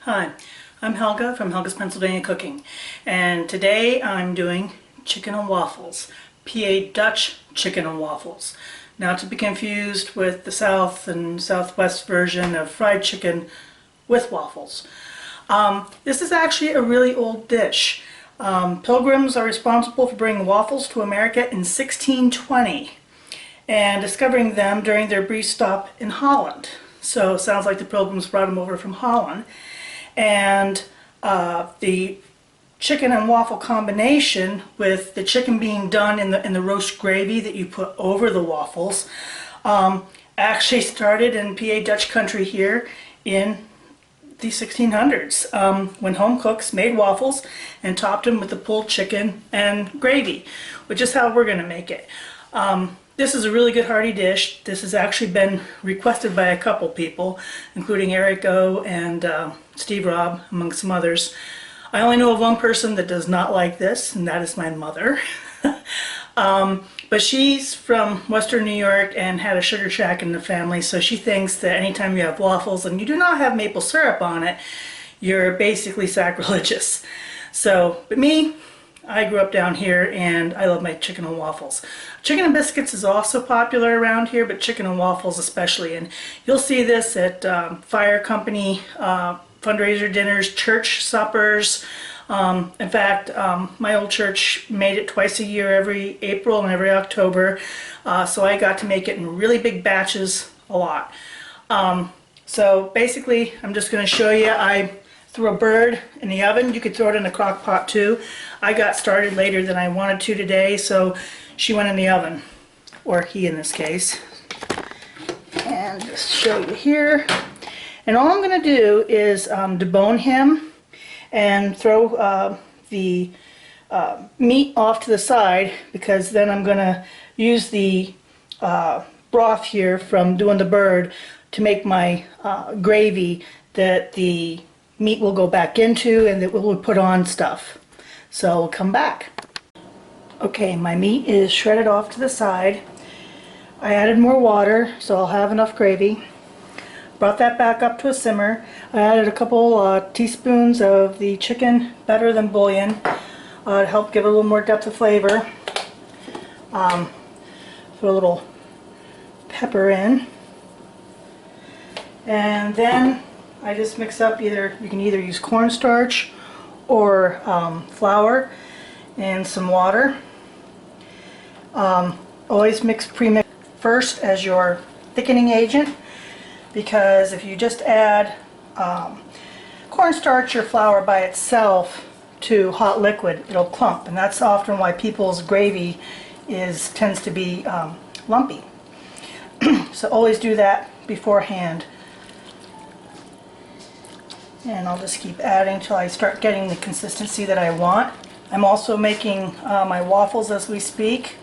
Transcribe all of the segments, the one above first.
Hi, I'm Helga from Helga's Pennsylvania Cooking, and today I'm doing chicken and waffles, PA Dutch chicken and waffles. Not to be confused with the South and Southwest version of fried chicken with waffles. This is actually a really old dish. Pilgrims are responsible for bringing waffles to America in 1620 and discovering them during their brief stop in Holland. So it sounds like the Pilgrims brought them over from Holland. And the chicken and waffle combination, with the chicken being done in the roast gravy that you put over the waffles, actually started in PA Dutch country here in the 1600s, when home cooks made waffles and topped them with the pulled chicken and gravy, which is how we're going to make it. This is a really good hearty dish. This has actually been requested by a couple people, including Eric O. and Steve Robb, among some others. I only know of one person that does not like this, and that is my mother. But she's from Western New York and had a sugar shack in the family, so she thinks that anytime you have waffles and you do not have maple syrup on it, you're basically sacrilegious. So, but me, I grew up down here and I love my chicken and waffles. Chicken and biscuits is also popular around here, but chicken and waffles especially. And you'll see this at fire company fundraiser dinners, church suppers. In fact, my old church made it twice a year, every April and every October. So I got to make it in really big batches a lot. So basically, I'm just going to show you. I threw a bird in the oven. You could throw it in a crock pot too. I got started later than I wanted to today, so she went in the oven, or he in this case. And just show you here. And all I'm going to do is debone him and throw the meat off to the side, because then I'm going to use the broth here from doing the bird to make my gravy that the meat will go back into and that we'll put on stuff. So we'll come back. Okay, my meat is shredded off to the side. I added more water so I'll have enough gravy. Brought that back up to a simmer. I added a couple teaspoons of the chicken Better Than Bullion to help give it a little more depth of flavor. Throw a little pepper in. And then I just mix up, you can either use cornstarch or flour and some water. Always mix pre-mix first as your thickening agent, because if you just add cornstarch or flour by itself to hot liquid, it'll clump, and that's often why people's gravy tends to be lumpy. So always do that beforehand. And I'll just keep adding till I start getting the consistency that I want. I'm also making my waffles as we speak.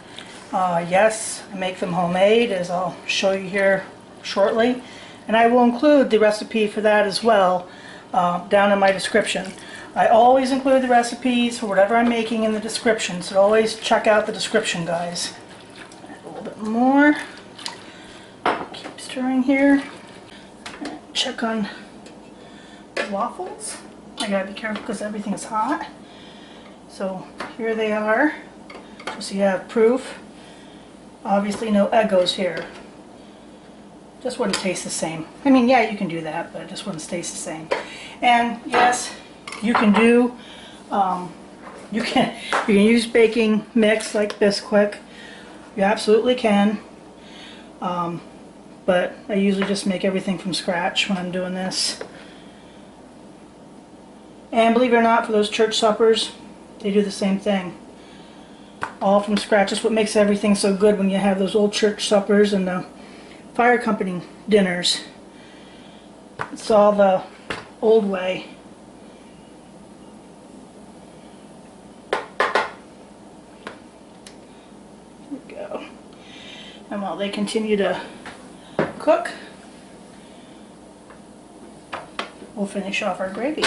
Yes, I make them homemade, as I'll show you here shortly. And I will include the recipe for that as well down in my description. I always include the recipes for whatever I'm making in the description, so always check out the description, guys. Add a little bit more. Keep stirring here. Check on waffles. I gotta be careful because everything is hot. So here they are, just so you have proof. Obviously no egg goes here. Just wouldn't taste the same. I mean, yeah, you can do that, but it just wouldn't taste the same. And yes, you can do you can use baking mix like Bisquick. You absolutely can. But I usually just make everything from scratch when I'm doing this. And believe it or not, for those church suppers, they do the same thing. All from scratch. That's what makes everything so good when you have those old church suppers and the fire company dinners. It's all the old way. There we go. And while they continue to cook, we'll finish off our gravy.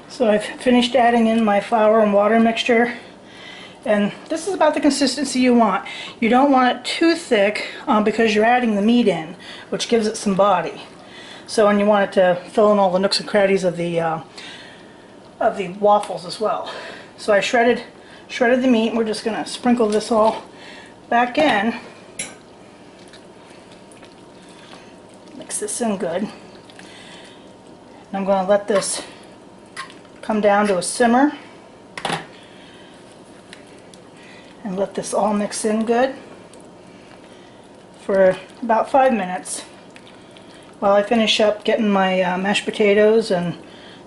So I've finished adding in my flour and water mixture, and this is about the consistency you want. You don't want it too thick because you're adding the meat in, which gives it some body. So, and you want it to fill in all the nooks and crannies of the waffles as well. So I shredded the meat, and we're just going to sprinkle this all back in. Mix this in good. And I'm going to let this come down to a simmer and let this all mix in good for about 5 minutes while I finish up getting my mashed potatoes and the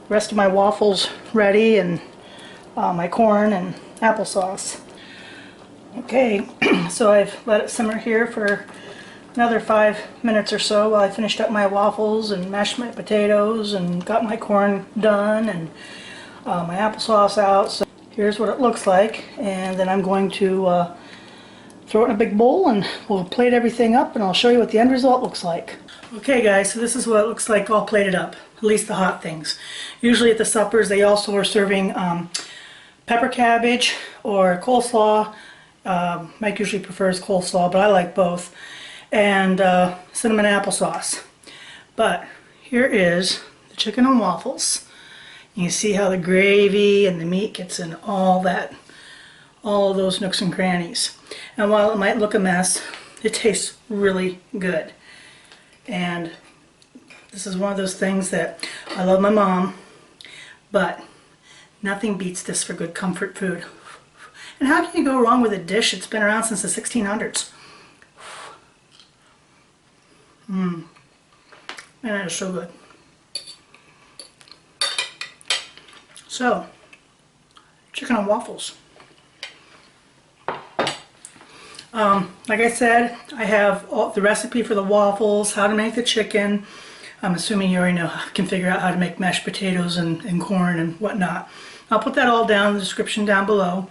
rest of my waffles ready, and my corn and applesauce. Okay, so I've let it simmer here for another 5 minutes or so while I finished up my waffles and mashed my potatoes and got my corn done and my applesauce out. So here's what it looks like, and then I'm going to throw it in a big bowl and we'll plate everything up, and I'll show you what the end result looks like. Okay guys, so this is what it looks like all plated up, at least the hot things. Usually at the suppers they also are serving pepper cabbage or coleslaw. Mike usually prefers coleslaw, but I like both, and cinnamon applesauce. But here is the chicken and waffles. You can see how the gravy and the meat gets in all of those nooks and crannies. And while it might look a mess, it tastes really good. And this is one of those things that I love my mom, but nothing beats this for good comfort food. And how can you go wrong with a dish that's been around since the 1600s? Man, that is so good. So, chicken and waffles. Like I said, I have the recipe for the waffles, how to make the chicken. I'm assuming you already can figure out how to make mashed potatoes and corn and whatnot. I'll put that all down in the description down below.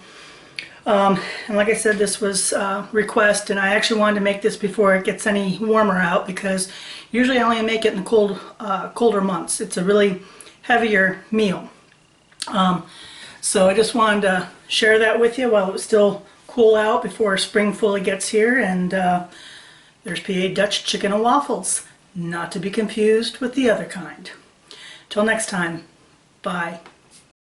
And like I said, this was a request, and I actually wanted to make this before it gets any warmer out, because usually I only make it in the colder months. It's a really heavier meal. So I just wanted to share that with you while it was still cool out before spring fully gets here. And there's PA Dutch chicken and waffles, not to be confused with the other kind. Till next time, bye.